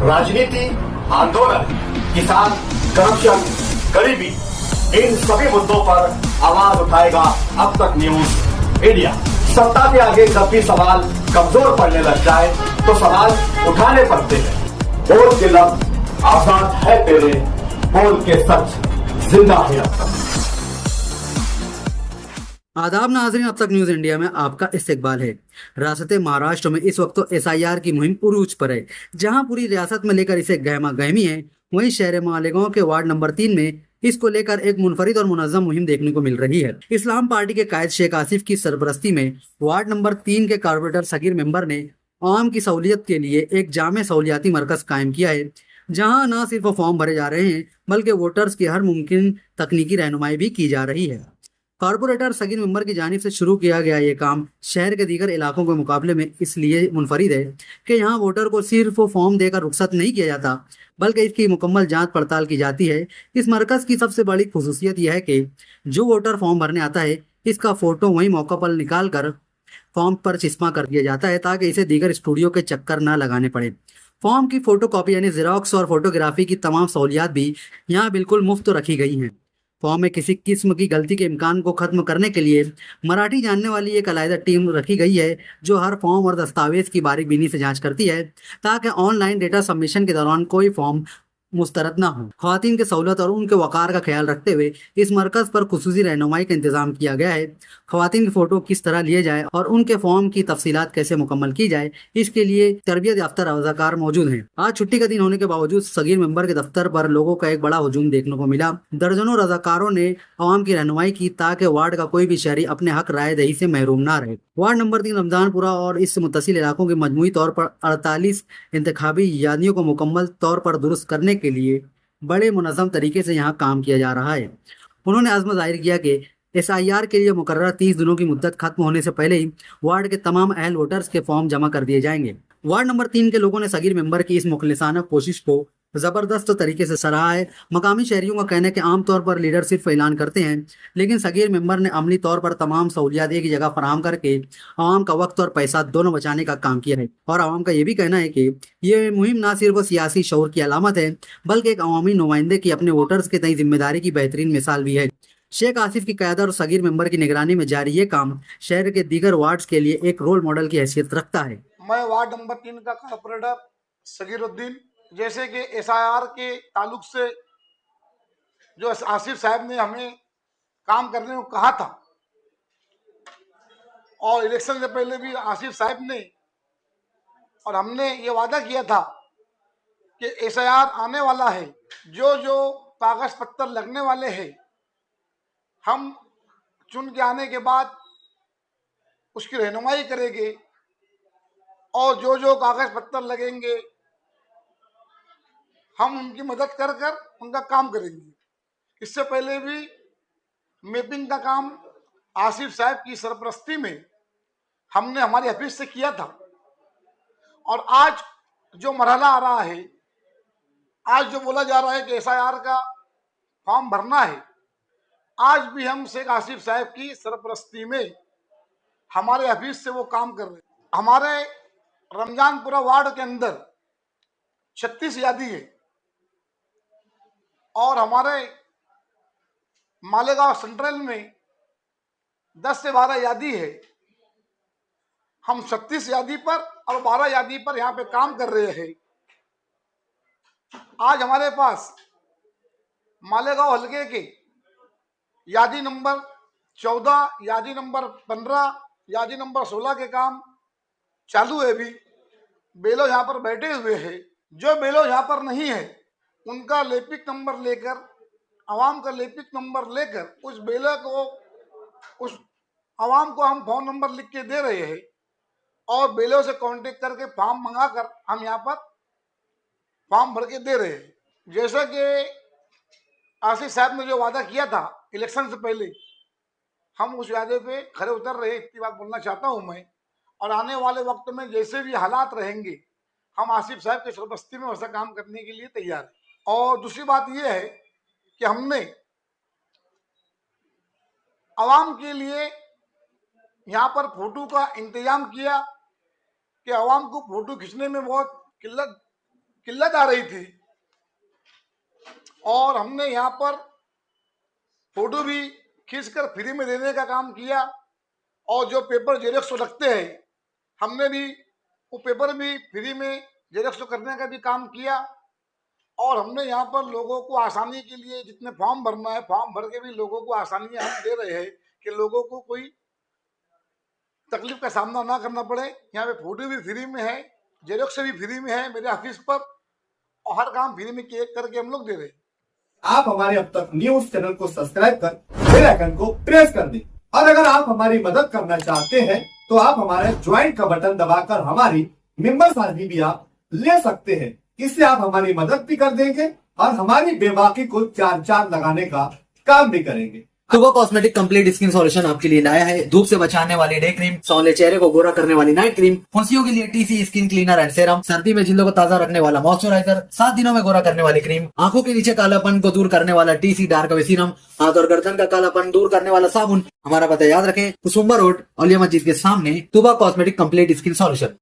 राजनीति, आंदोलन, किसान, करप्शन, गरीबी, इन सभी मुद्दों पर आवाज उठाएगा अब तक न्यूज इंडिया। सत्ता के आगे जब भी सवाल कमजोर पड़ने लग जाए तो सवाल उठाने पड़ते हैं। बोल के लफ्ज आजाद है तेरे, बोल के सच जिंदा है अब तक। आदाब नाज़रीन, अब तक न्यूज़ इंडिया में आपका इस्तकबाल है। रियासत महाराष्ट्र में इस वक्त तो SIR की मुहिम उरूज पर है। जहां पूरी रियासत में लेकर इसे गहमा गहमी है, वहीं शहर मालेगांव के वार्ड नंबर 3 में इसको लेकर एक मुनफरिद और मुनज़्ज़म मुहिम देखने को मिल रही है। इस्लाम पार्टी के कायद शेख आसिफ की सरबरस्ती में वार्ड नंबर 3 के कारपोरेटर सगीर मेंबर ने आवाम की सहूलियत के लिए एक जामे सहूलियाती मरकज कायम किया है, जहां न सिर्फ फॉर्म भरे जा रहे हैं बल्कि वोटर्स की हर मुमकिन तकनीकी रहनुमाई भी की जा रही है। कारपोरेटर सगीर मेंबर की जानिब से शुरू किया गया ये काम शहर के दीगर इलाकों के मुकाबले में इसलिए मुनफरिद है कि यहाँ वोटर को सिर्फ फॉर्म देकर रुख्सत नहीं किया जाता बल्कि इसकी मुकम्मल जांच पड़ताल की जाती है। इस मरकज़ की सबसे बड़ी खुसूसियत यह है कि जो वोटर फॉर्म भरने आता है इसका फ़ोटो वहीं मौका पर निकाल कर फॉर्म पर चिस्मा कर दिया जाता है ताकि इसे दीगर स्टूडियो के चक्कर न लगाने पड़े। फॉर्म की फ़ोटो कॉपी यानी ज़ेरॉक्स और फोटोग्राफी की तमाम सहूलियात भी यहाँ बिल्कुल मुफ्त रखी गई हैं। फॉर्म में किसी किस्म की गलती के इम्कान को खत्म करने के लिए मराठी जानने वाली एक अलहदा टीम रखी गई है जो हर फॉर्म और दस्तावेज की बारीक बीनी से जांच करती है ताकि ऑनलाइन डेटा सबमिशन के दौरान कोई फॉर्म मुस्तरद ना हो। ख़वातीन की सहूलत और उनके वक़ार का ख्याल रखते हुए इस मरकज़ पर खुसूसी रहनुमाई का इंतज़ाम किया गया है। ख़वातीन की फ़ोटो किस तरह लिए जाए और उनके फॉर्म की तफसीलात कैसे मुकम्मल की जाए, इसके लिए तरबियत याफ्ता रज़ाकार मौजूद हैं। आज छुट्टी का दिन होने के बावजूद सगीर मेंबर के दफ्तर पर लोगों का एक बड़ा हुजूम देखने को मिला। दर्जनों रज़ाकारों ने अवाम की रहनुमाई की ताकि वार्ड का कोई भी शहरी अपने हक राय दही से महरूम ना रहे। वार्ड नंबर 3 रमजानपुरा और इससे मुत्तसिल इलाकों के मजमूई तौर पर 48 इंतखाबी यादियों को मुकम्मल तौर पर दुरुस्त करने के लिए बड़े मुनज़्ज़म तरीके से यहाँ काम किया जा रहा है। उन्होंने अज़्म ज़ाहिर किया कि SIR के लिए मुकर्रर 30 दिनों की मुद्दत खत्म होने से पहले ही वार्ड के तमाम अहल वोटर्स के फॉर्म जमा कर दिए जाएंगे। वार्ड नंबर 3 के लोगों ने सगीर मेंबर की इस मुखलिसाना कोशिश को ज़बरदस्त तरीके से सराहा है। मकामी शहरियों का कहना है कि आमतौर पर लीडर सिर्फ ऐलान करते हैं, लेकिन सगीर मेंबर ने अमली तौर पर तमाम सहूलियात एक जगह फराहम करके आवाम का वक्त और पैसा दोनों बचाने का काम किया है। और आवाम का ये भी कहना है कि ये मुहिम ना सिर्फ सियासी शऊर की अलामत है बल्कि एक अवामी नुमाइंदे की अपने वोटर्स के तई जिम्मेदारी की बेहतरीन मिसाल भी है। शेख आसिफ की क़यादत और सगीर मेंबर की निगरानी में जारी ये काम शहर के दीगर वार्ड्स के लिए एक रोल मॉडल की हैसियत रखता है। मैं वार्ड नंबर 3 का कारपोरेटर सगीरुद्दीन, जैसे कि SIR के ताल्लुक से जो आसिफ साहब ने हमें काम करने को कहा था और इलेक्शन से पहले भी आसिफ साहब ने और हमने ये वादा किया था कि SIR आने वाला है, जो जो कागज पत्तर लगने वाले हैं हम चुन के आने के बाद उसकी रहनुमाई करेंगे और जो जो कागज पत्तर लगेंगे हम उनकी मदद कर कर उनका काम करेंगे। इससे पहले भी मैपिंग का काम आसिफ साहब की सरपरस्ती में हमने हमारी ऑफिस से किया था और आज जो मरहला आ रहा है, आज जो बोला जा रहा है कि SIR का फॉर्म भरना है, आज भी हम शेख आसिफ साहब की सरपरस्ती में हमारे ऑफिस से वो काम कर रहे हैं। हमारे रमजानपुरा वार्ड के अंदर 36 यादी है और हमारे मालेगांव सेंट्रल में 10 से 12 यादी है। हम 36 यादी पर और 12 यादी पर यहाँ पे काम कर रहे हैं। आज हमारे पास मालेगांव हलके के यादी नंबर 14, यादी नंबर 15, यादी नंबर 16 के काम चालू है। भी बेलो यहाँ पर बैठे हुए हैं। जो बेलो यहाँ पर नहीं है उनका लेपिक नंबर लेकर, आवाम का लेपिक नंबर लेकर उस बेलो को, उस आवाम को हम फोन नंबर लिख के दे रहे हैं और बेलो से कांटेक्ट करके फॉर्म मंगाकर हम यहाँ पर फॉर्म भर के दे रहे हैं। जैसा कि आसिफ साहब ने जो वादा किया था इलेक्शन से पहले, हम उस वादे पे खरे उतर रहे, इतनी बात बोलना चाहता हूँ मैं। और आने वाले वक्त में जैसे भी हालात रहेंगे हम आसिफ साहब की सरबस्ती में वैसा काम करने के लिए तैयार हैं। और दूसरी बात यह है कि हमने आवाम के लिए यहाँ पर फोटो का इंतजाम किया कि आवाम को फोटो खींचने में बहुत किल्लत किल्लत आ रही थी और हमने यहाँ पर फोटो भी खींचकर फ्री में देने का काम किया और जो पेपर जेरोक्स रखते हैं हमने भी वो पेपर भी फ्री में जेरोक्स करने का भी काम किया और हमने यहाँ पर लोगों को आसानी के लिए जितने फॉर्म भरना है फॉर्म भर के भी लोगों को आसानियां हम दे रहे हैं कि लोगों को कोई तकलीफ का सामना ना करना पड़े। यहाँ पे फोटो भी फ्री में है, जेरोक्स भी फ्री में है मेरे ऑफिस पर और हर काम फ्री में करके हम लोग दे रहे हैं। आप हमारे अब तक न्यूज चैनल को सब्सक्राइब कर बेल आइकन को प्रेस कर दें और अगर आप हमारी मदद करना चाहते हैं तो आप हमारे ज्वाइन का बटन दबाकर हमारी मेंबर साझी भी आप ले सकते हैं। इससे आप हमारी मदद भी कर देंगे और हमारी बेबाकी को चार चांद लगाने का काम भी करेंगे। तुबा कॉस्मेटिक कंप्लीट स्किन सॉल्यूशन आपके लिए लाया है धूप से बचाने वाली डे क्रीम, सौंदर्य चेहरे को गोरा करने वाली नाइट क्रीम, फुंसियों के लिए TC skin cleaner and serum, सर्दी में जिल्दों को ताजा रखने वाला मॉइस्चराइजर, 7 दिनों में गोरा करने वाली क्रीम, आंखों के नीचे कालापन को दूर करने वाला टीसी डार्क वे सीरम, हाथ और गर्दन का कालापन दूर करने वाला साबुन। हमारा पता याद रखें, कुसुम्बा रोड, औलिया मस्जिद के सामने, तुबा कॉस्मेटिक कंप्लीट स्किन सॉल्यूशन।